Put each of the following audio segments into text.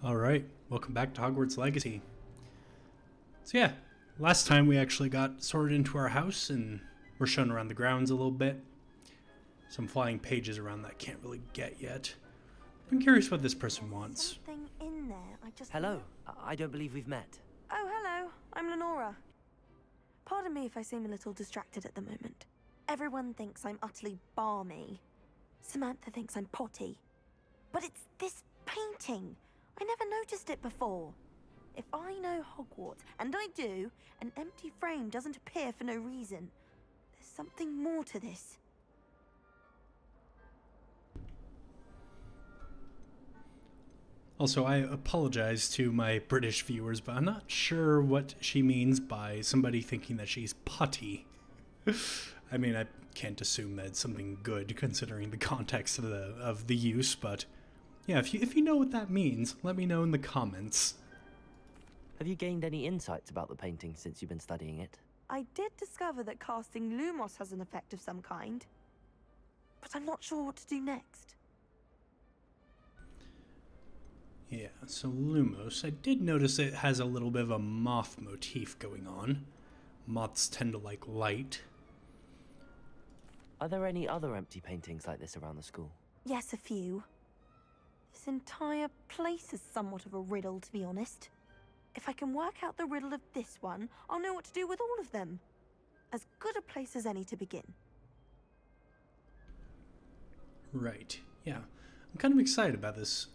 Alright, welcome back to Hogwarts Legacy. So yeah, last time we actually got sorted into our house and we're shown around the grounds a little bit. Some flying pages around that I can't really get yet. I'm curious what this person wants. Something in there. Hello. I don't believe we've met. Oh, hello. I'm Lenora. Pardon me if I seem a little distracted at the moment. Everyone thinks I'm utterly balmy. Samantha thinks I'm potty. But it's this painting. I never noticed it before. If I know Hogwarts, and I do, an empty frame doesn't appear for no reason. There's something more to this. Also, I apologize to my British viewers, but I'm not sure what she means by somebody thinking that she's putty. I mean, I can't assume that it's something good considering the context of the use, but yeah, if you know what that means, let me know in the comments. Have you gained any insights about the painting since you've been studying it? I did discover that casting Lumos has an effect of some kind, but I'm not sure what to do next. Yeah, so Lumos, I did notice it has a little bit of a moth motif going on. Moths tend to like light. Are there any other empty paintings like this around the school? Yes, a few. This entire place is somewhat of a riddle, to be honest. If I can work out the riddle of this one, I'll know what to do with all of them. As good a place as any to begin. Right, yeah. I'm kind of excited about this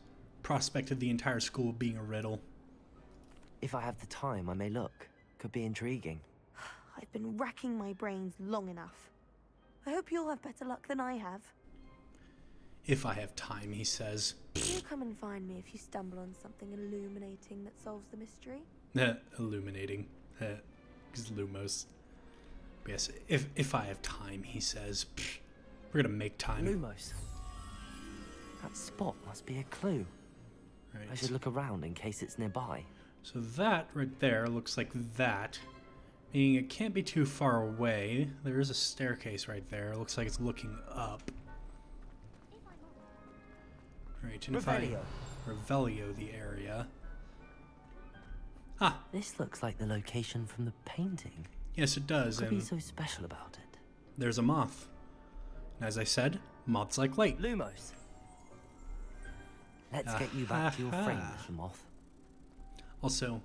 prospect of the entire school being a riddle. If I have the time, I may look. Could be intriguing. I've been racking my brains long enough. I hope you'll have better luck than I have. If I have time, he says. Do come and find me if you stumble on something illuminating that solves the mystery. Illuminating. Because Lumos. But yes, if I have time, he says. Pfft, we're gonna make time. Lumos. That spot must be a clue. Right. I should look around in case it's nearby. So that right there looks like that. Meaning it can't be too far away. There is a staircase right there. It looks like it's looking up. Right, and Revelio. if I Revelio the area. Ah, This looks like the location from the painting. yes it does, What could be and so special about it? there's a moth. And as I said, moths like light. Lumos. Let's get you back to your frame, little moth. Also,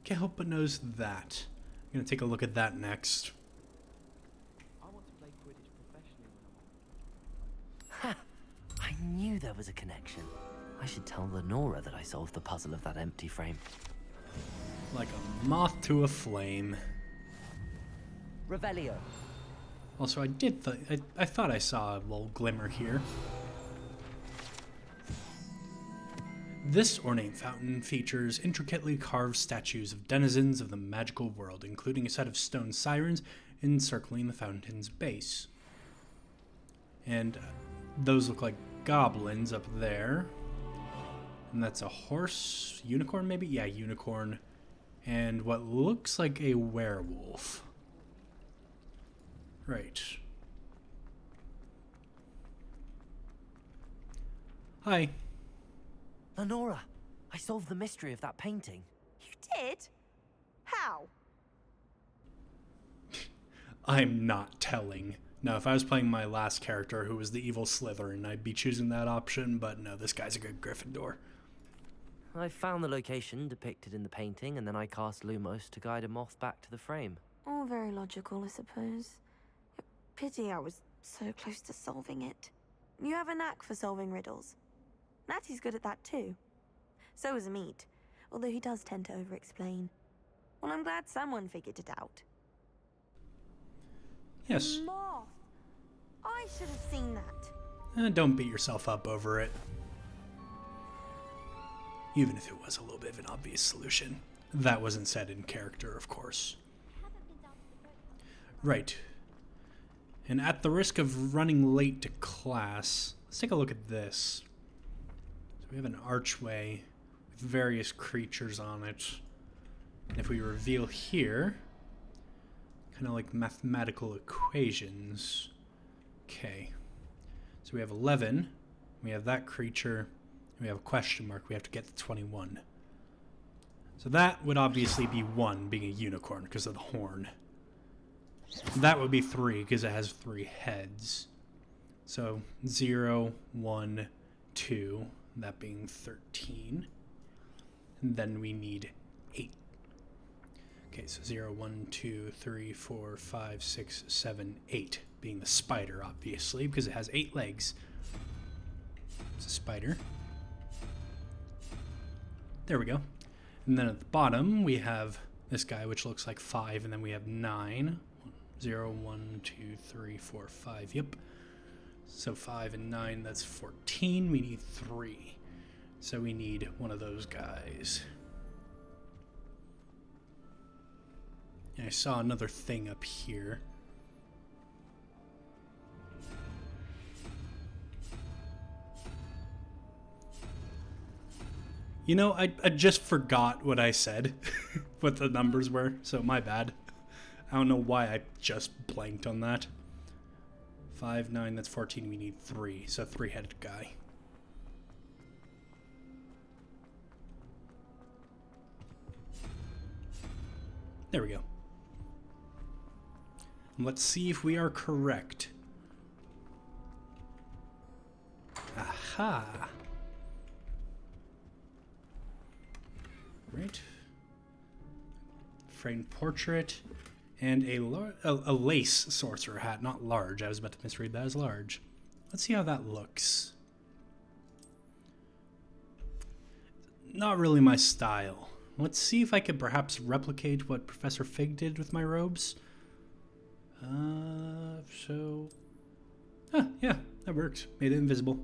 can't help but notice that. I'm gonna take a look at that next. I want to play Quidditch professionally when Ha! I knew there was a connection. I should tell Lenora that I solved the puzzle of that empty frame. Like a moth to a flame. Revelio. Also, I thought I saw a little glimmer here. This ornate fountain features intricately carved statues of denizens of the magical world, including a set of stone sirens encircling the fountain's base. And those look like goblins up there. And that's a horse, unicorn maybe? Yeah, unicorn. And what looks like a werewolf. Right. Hi. Lenora, I solved the mystery of that painting. You did? How? I'm not telling. Now, if I was playing my last character, who was the evil Slytherin, I'd be choosing that option, but no, this guy's a good Gryffindor. I found the location depicted in the painting, and then I cast Lumos to guide a moth back to the frame. All very logical, I suppose. Pity I was so close to solving it. You have a knack for solving riddles. Natty's good at that too. So is Amit, although he does tend to over-explain. Well, I'm glad someone figured it out. Yes. Moth! I should have seen that. Don't beat yourself up over it. Even if it was a little bit of an obvious solution. That wasn't said in character, of course. Right. And at the risk of running late to class, let's take a look at this. So we have an archway with various creatures on it. And if we reveal here, kind of like mathematical equations. Okay. So we have 11. We have that creature. We have a question mark. We have to get to 21. So that would obviously be 1, being a unicorn because of the horn. That would be 3 because it has 3 heads. So 0, 1, 2, that being 13. And then we need 8. Okay, so 0, 1, 2, 3, 4, 5, 6, 7, 8, being the spider, obviously, because it has 8 legs. It's a spider. There we go. And then at the bottom, we have this guy, which looks like 5, and then we have 9. 0, 1, 2, 3, 4, 5, yep. So 5 and 9, that's 14. We need 3. So we need one of those guys. And I saw another thing up here. You know, I just forgot what I said, what the numbers were, so my bad. I don't know why I just blanked on that. 5, 9, that's 14, we need 3, so 3-headed guy. There we go. Let's see if we are correct. Aha! Right. Framed portrait. And a lace sorcerer hat. Not large. I was about to misread that as large. Let's see how that looks. Not really my style. Let's see if I could perhaps replicate what Professor Fig did with my robes. Yeah, that works. Made it invisible.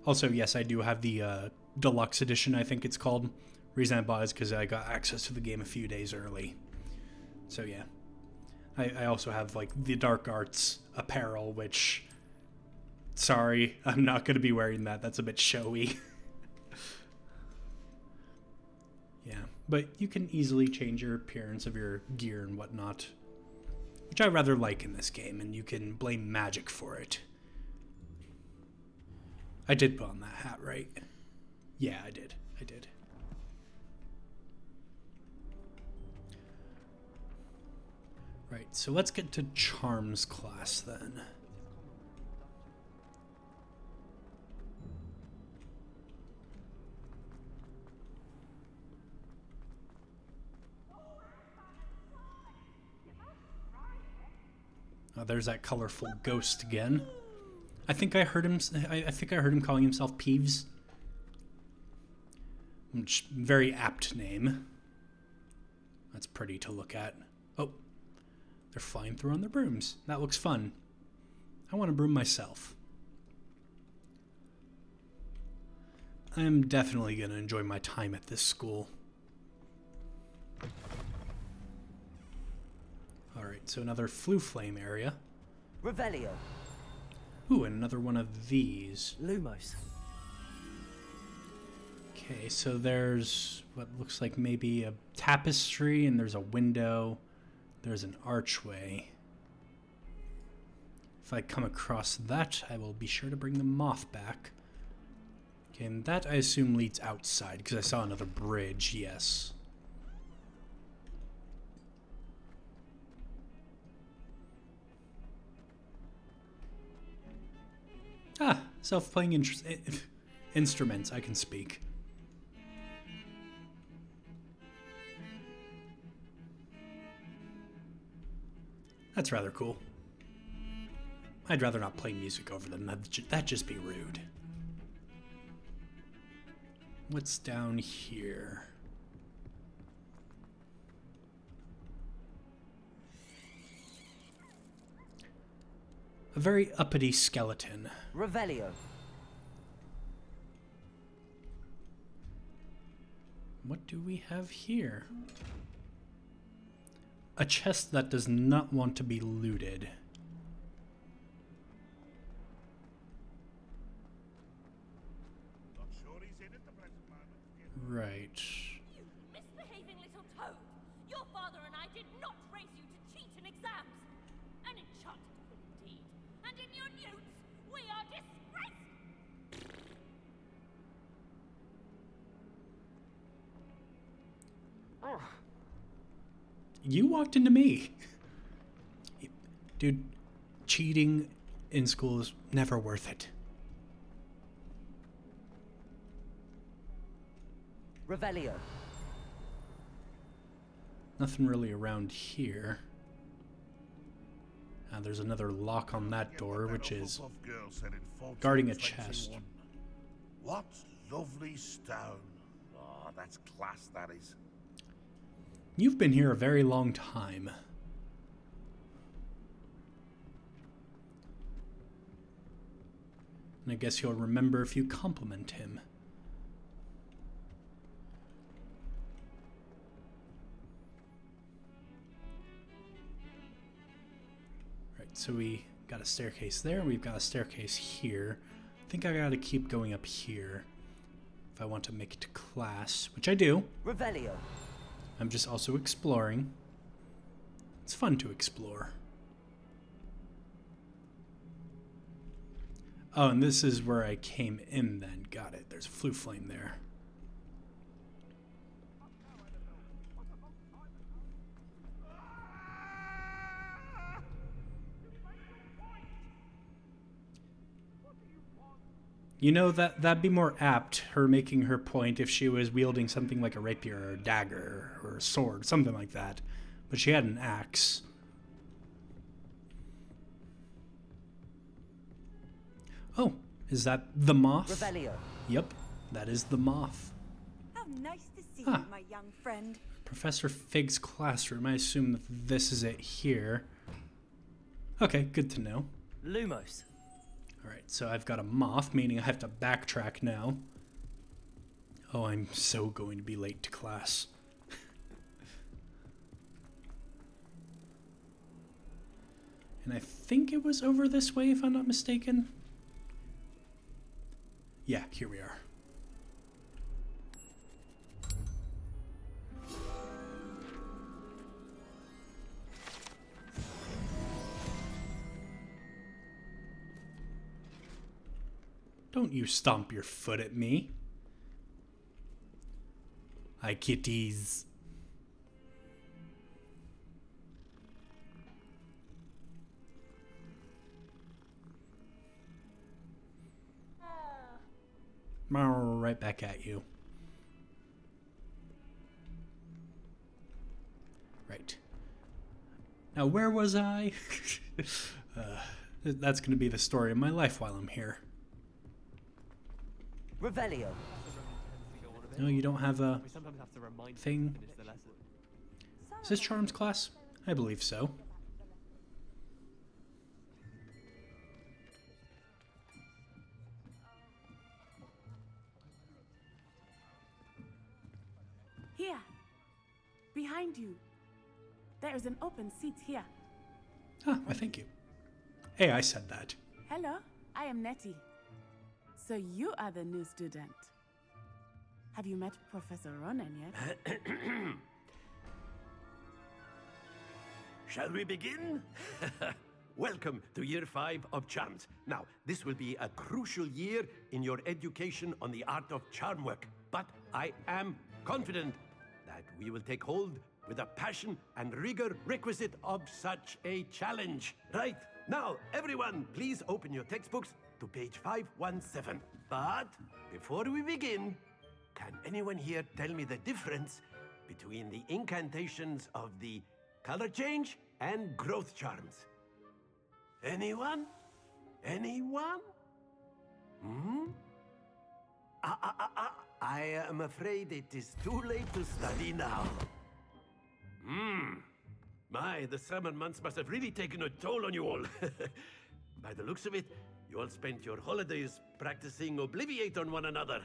Also, yes, I do have the deluxe edition, I think it's called. Reason I bought it is because I got access to the game a few days early. So yeah. I also have like the Dark Arts apparel, which, sorry, I'm not going to be wearing that. That's a bit showy. Yeah, but you can easily change your appearance of your gear and whatnot, which I rather like in this game, and you can blame magic for it. I did put on that hat, right? Yeah, I did. Right, so let's get to Charms class then. Oh, there's that colorful ghost again. I think I heard him. I think I heard him calling himself Peeves. Which, very apt name. That's pretty to look at. Oh. They're flying through on their brooms. That looks fun. I want a broom myself. I am definitely going to enjoy my time at this school. Alright, so another Flue Flame area. Revelio. Ooh, and another one of these. Lumos. Okay, so there's what looks like maybe a tapestry, and there's a window. There's an archway. If I come across that, I will be sure to bring the moth back. Okay, and that I assume leads outside, because I saw another bridge, yes. Ah, self-playing instruments, I can speak. That's rather cool. I'd rather not play music over them. That'd just be rude. What's down here? A very uppity skeleton. Revelio. What do we have here? A chest that does not want to be looted. Right. You misbehaving little toad! Your father and I did not raise you to cheat in exams! An enchanted quill indeed. And in your newts, we are disgraced! You walked into me. Dude, cheating in school is never worth it. Revelio. Nothing really around here. There's another lock on that door, which is guarding a chest. What lovely stone. Oh, that's class, that is. You've been here a very long time. And I guess he'll remember if you compliment him. Right, so we got a staircase there, we've got a staircase here. I think I gotta keep going up here if I want to make it to class, which I do. Revelio. I'm just also exploring. It's fun to explore. Oh, and this is where I came in then. Got it. There's a flue flame there. You know, that'd be more apt, her making her point, if she was wielding something like a rapier or a dagger or a sword, something like that. But she had an axe. Oh, is that the moth? Revelio. Yep, that is the moth. How nice to see you, my young friend. Professor Fig's classroom. I assume that this is it here. Okay, good to know. Lumos. Alright, so I've got a moth, meaning I have to backtrack now. Oh, I'm so going to be late to class. And I think it was over this way, if I'm not mistaken. Yeah, here we are. Don't you stomp your foot at me. Hi, kitties. Right back at you. Right. Now, where was I? That's going to be the story of my life while I'm here. Revelio. No, you don't have a We sometimes have to remind thing. them to finish the lesson. Is this Charms class? I believe so. Here, behind you. There is an open seat here. Ah, why thank you. Hey, I said that. Hello, I am Nettie. So you are the new student. Have you met Professor Ronan yet? Shall we begin? Welcome to Year 5 of Charms. Now, this will be a crucial year in your education on the art of charm work, but I am confident that we will take hold with a passion and rigor requisite of such a challenge. Right, now, everyone, please open your textbooks to page 517. But before we begin, can anyone here tell me the difference between the incantations of the color change and growth charms? Anyone? Anyone? I am afraid it is too late to study now. My, the summer months must have really taken a toll on you all. By the looks of it, you all spent your holidays practicing Obliviate on one another.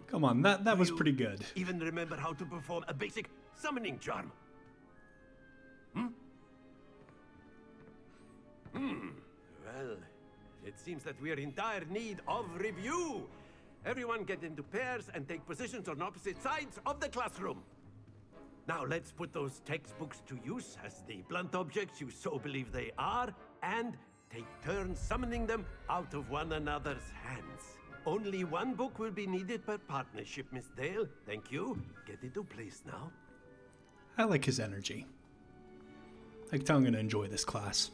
Come on, that was You pretty good. Even remember how to perform a basic summoning charm? Well, it seems that we are in dire need of review. Everyone get into pairs and take positions on opposite sides of the classroom. Now let's put those textbooks to use as the blunt objects you so believe they are, and take turns summoning them out of one another's hands. Only one book will be needed per partnership, Miss Dale. Thank you. Get into place now. I like his energy. I can tell I'm going to enjoy this class.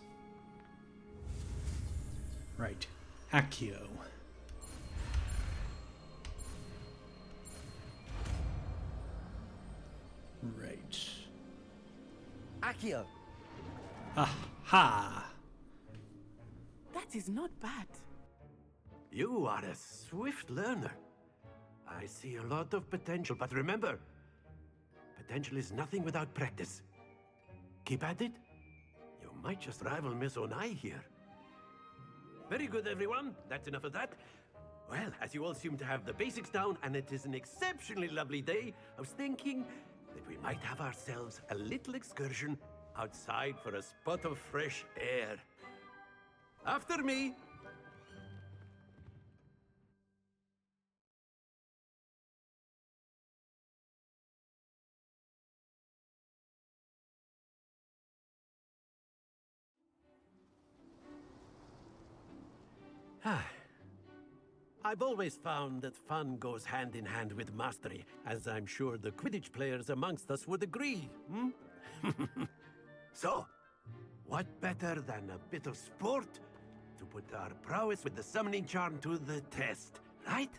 Right. Accio. Right. Accio! Aha! That is not bad. You are a swift learner. I see a lot of potential, but remember, potential is nothing without practice. Keep at it. You might just rival Miss Onai here. Very good, everyone. That's enough of that. Well, as you all seem to have the basics down, and it is an exceptionally lovely day, I was thinking that we might have ourselves a little excursion outside for a spot of fresh air. After me. I've always found that fun goes hand in hand with mastery, as I'm sure the Quidditch players amongst us would agree. So, what better than a bit of sport to put our prowess with the summoning charm to the test, right?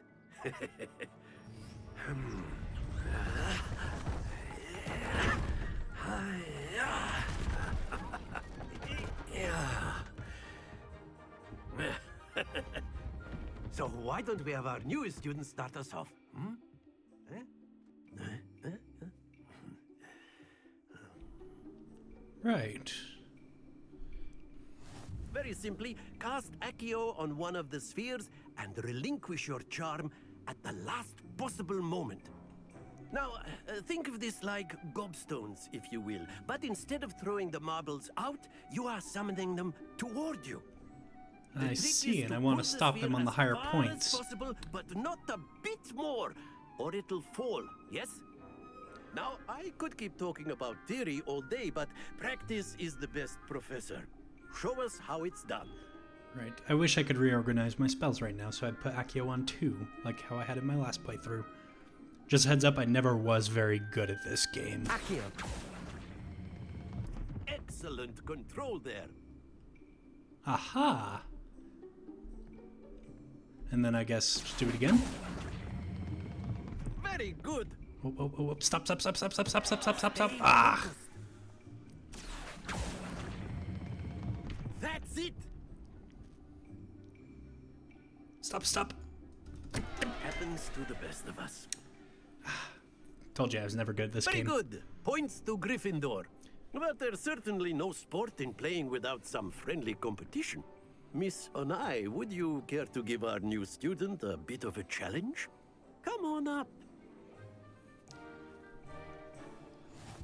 So why don't we have our newest student start us off? Right. Very simply, cast Accio on one of the spheres and relinquish your charm at the last possible moment. Now, think of this like gobstones, if you will. But instead of throwing the marbles out, you are summoning them toward you. I see, and I want to stop them on the higher points. Possible, but not a bit more, or it'll fall, yes? Now, I could keep talking about theory all day, but practice is the best professor. Show us how it's done. Right. I wish I could reorganize my spells right now, so I'd put Accio on 2, like how I had in my last playthrough. Just a heads up, I never was very good at this game. Accio! Excellent control there. Aha! And then I guess just do it again. Very good. Oh, stop. Ah! That's it. Stop. Happens to the best of us. Told you I was never good at this Very game. good. Points to Gryffindor. But there's certainly no sport in playing without some friendly competition. Miss Onai, would you care to give our new student a bit of a challenge? Come on up.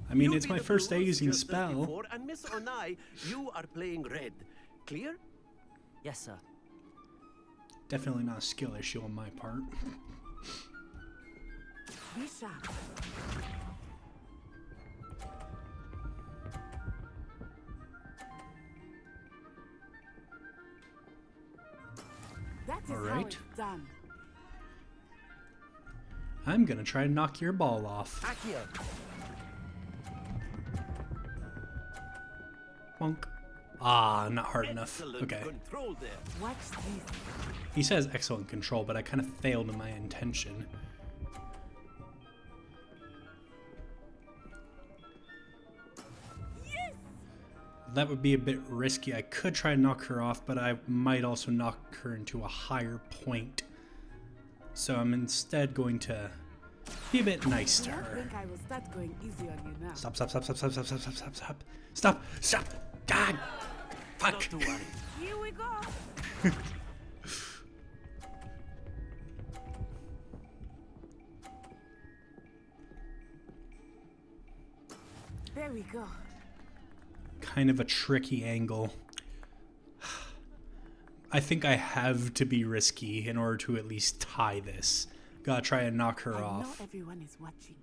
I mean, You it's be my the first day blues using a just as spell. before, and Miss Onai, you are playing red. Clear? Yes, sir. Definitely not a skill issue on my part. Be sharp. That is All how right. it's done. I'm gonna try and knock your ball off. Accio! Bonk. Ah, not hard enough. Excellent Okay. control there. Watch this. He says excellent control, but I kind of failed in my intention. Yes! That would be a bit risky. I could try and knock her off, but I might also knock her into a higher point. So I'm instead going to be a bit nice to I her. think I will start going easy on you now. Stop. Stop. God. Fuck. Not to worry. Here we go. There we go. Kind of a tricky angle. I think I have to be risky in order to at least tie this. Gotta try and knock her I know off. everyone is watching,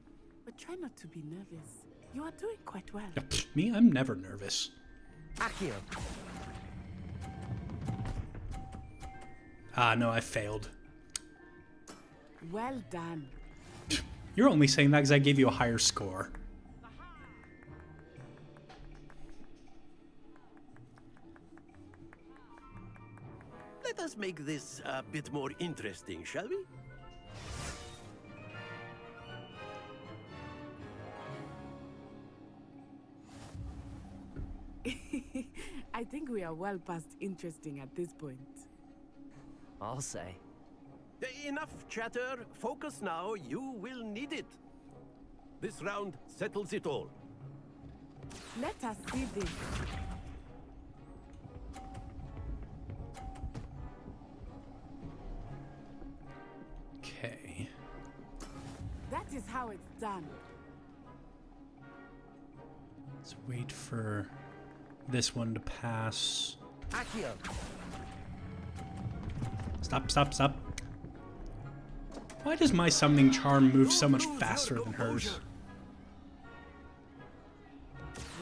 but try not to be nervous. You are doing quite well. Me? I'm never nervous. Accio! Ah, no, I failed. Well done. You're only saying that because I gave you a higher score. Let us make this a bit more interesting, shall we? I think we are well past interesting at this point. I'll say. Enough chatter. Focus now. You will need it. This round settles it all. Let us see this. Okay. That is how it's done. Let's wait for this one to pass. Accio! Stop, stop, stop. Why does my summoning charm move so much faster than hers?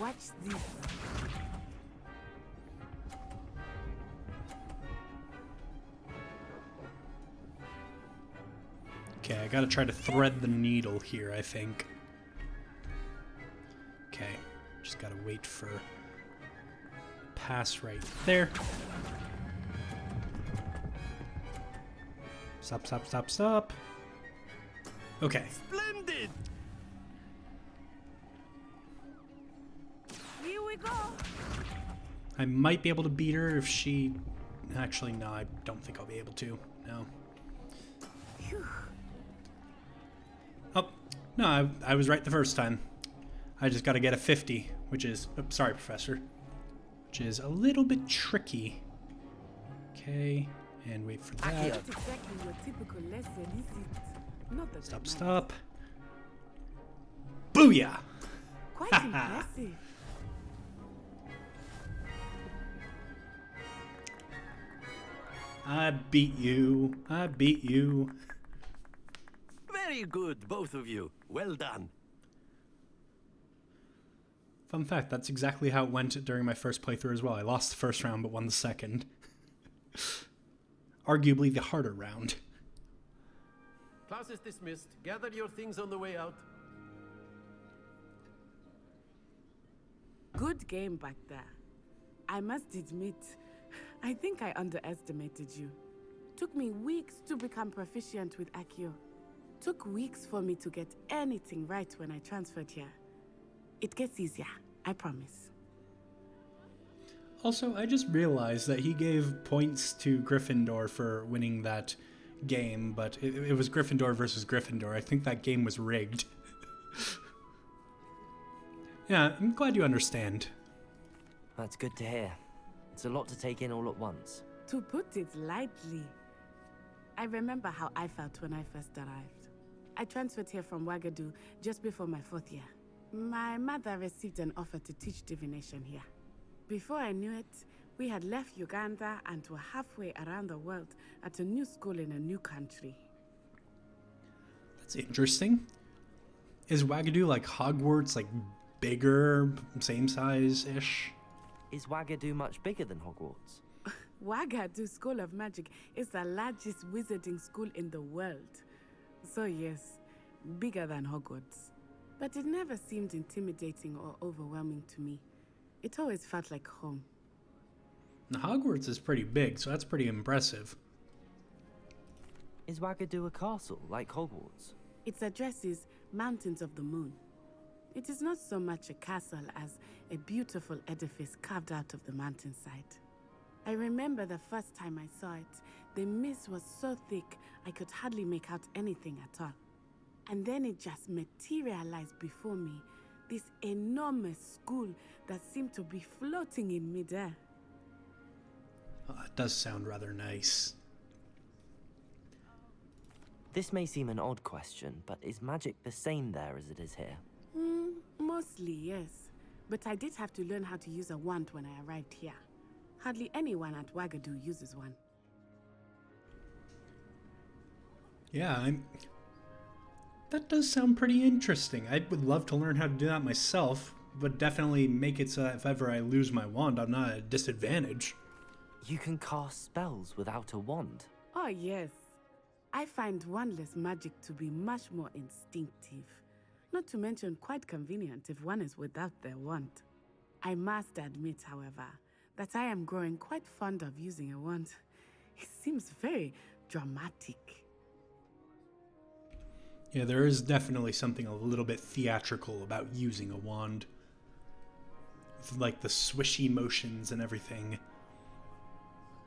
Watch this. Okay, I gotta try to thread the needle here, I think. Okay, just gotta wait for pass right there. Stop, stop, stop, stop. Okay. Splendid! Here we go. I might be able to beat her if she... Actually, no, I don't think I'll be able to. No. Phew. Oh, no, I was right the first time. I just gotta get a 50, which is... Oh, sorry, Professor. Which is a little bit tricky. Okay, and wait for that. Not exactly your typical lesson, is it? Not that Stop, I stop. Booyah! Quite impressive. I beat you. I beat you. Very good, both of you. Well done. Fun fact, that's exactly how it went during my first playthrough as well. I lost the first round, but won the second. Arguably the harder round. Class is dismissed. Gather your things on the way out. Good game back there. I must admit, I think I underestimated you. Took me weeks to become proficient with Accio. Took weeks for me to get anything right when I transferred here. It gets easier, I promise. Also, I just realized that he gave points to Gryffindor for winning that game, but it was Gryffindor versus Gryffindor. I think that game was rigged. Yeah, I'm glad you understand. That's good to hear. It's a lot to take in all at once. To put it lightly, I remember how I felt when I first arrived. I transferred here from Wagadu just before my 4th year. My mother received an offer to teach divination here. Before I knew it, we had left Uganda and were halfway around the world at a new school in a new country. That's interesting. Is Wagadu like Hogwarts, like bigger, same size-ish? Is Wagadu much bigger than Hogwarts? Wagadu School of Magic is the largest wizarding school in the world. So yes, bigger than Hogwarts. But it never seemed intimidating or overwhelming to me. It always felt like home. Now, Hogwarts is pretty big, so that's pretty impressive. Is Wagadu a castle, like Hogwarts? Its address is Mountains of the Moon. It is not so much a castle as a beautiful edifice carved out of the mountainside. I remember the first time I saw it, the mist was so thick I could hardly make out anything at all. And then it just materialized before me, this enormous school that seemed to be floating in midair. Oh, it does sound rather nice. This may seem an odd question, but is magic the same there as it is here? Mostly, yes. But I did have to learn how to use a wand when I arrived here. Hardly anyone at Wagadu uses one. Yeah, that does sound pretty interesting. I would love to learn how to do that myself, but definitely make it so that if ever I lose my wand, I'm not at a disadvantage. You can cast spells without a wand. Oh, yes. I find wandless magic to be much more instinctive, not to mention quite convenient if one is without their wand. I must admit, however, that I am growing quite fond of using a wand. It seems very dramatic. Yeah, there is definitely something a little bit theatrical about using a wand. With, like, the swishy motions and everything.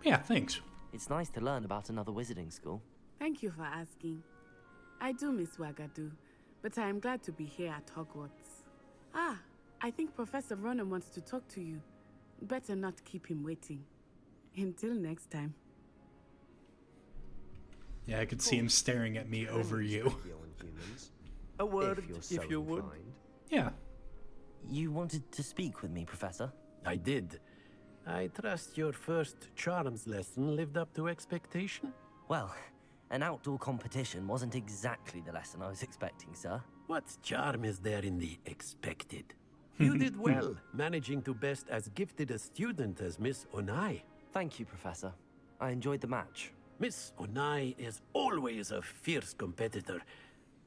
Yeah, thanks. It's nice to learn about another wizarding school. Thank you for asking. I do miss Wagadu, but I am glad to be here at Hogwarts. Ah, I think Professor Ronan wants to talk to you. Better not keep him waiting. Until next time. Yeah, I could see him staring at me over you. A word, if you would. Yeah. You wanted to speak with me, Professor? I did. I trust your first charms lesson lived up to expectation? Well, an outdoor competition wasn't exactly the lesson I was expecting, sir. What charm is there in the expected? You did well, managing to best as gifted a student as Miss Onai. Thank you, Professor. I enjoyed the match. Miss Onai is always a fierce competitor,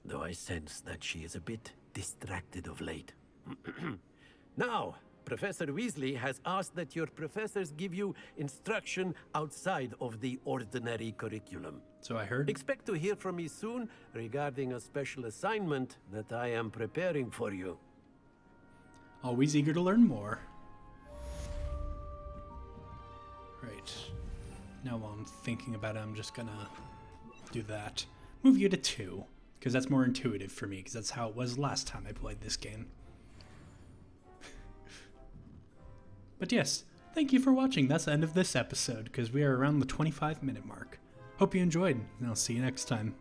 though I sense that she is a bit distracted of late. Now, Professor Weasley has asked that your professors give you instruction outside of the ordinary curriculum. So I heard. Expect to hear from me soon regarding a special assignment that I am preparing for you. Always eager to learn more. Right. Now while I'm thinking about it, I'm just gonna do that. Move you to 2, because that's more intuitive for me, because that's how it was last time I played this game. But yes, thank you for watching. That's the end of this episode, because we are around the 25-minute mark. Hope you enjoyed, and I'll see you next time.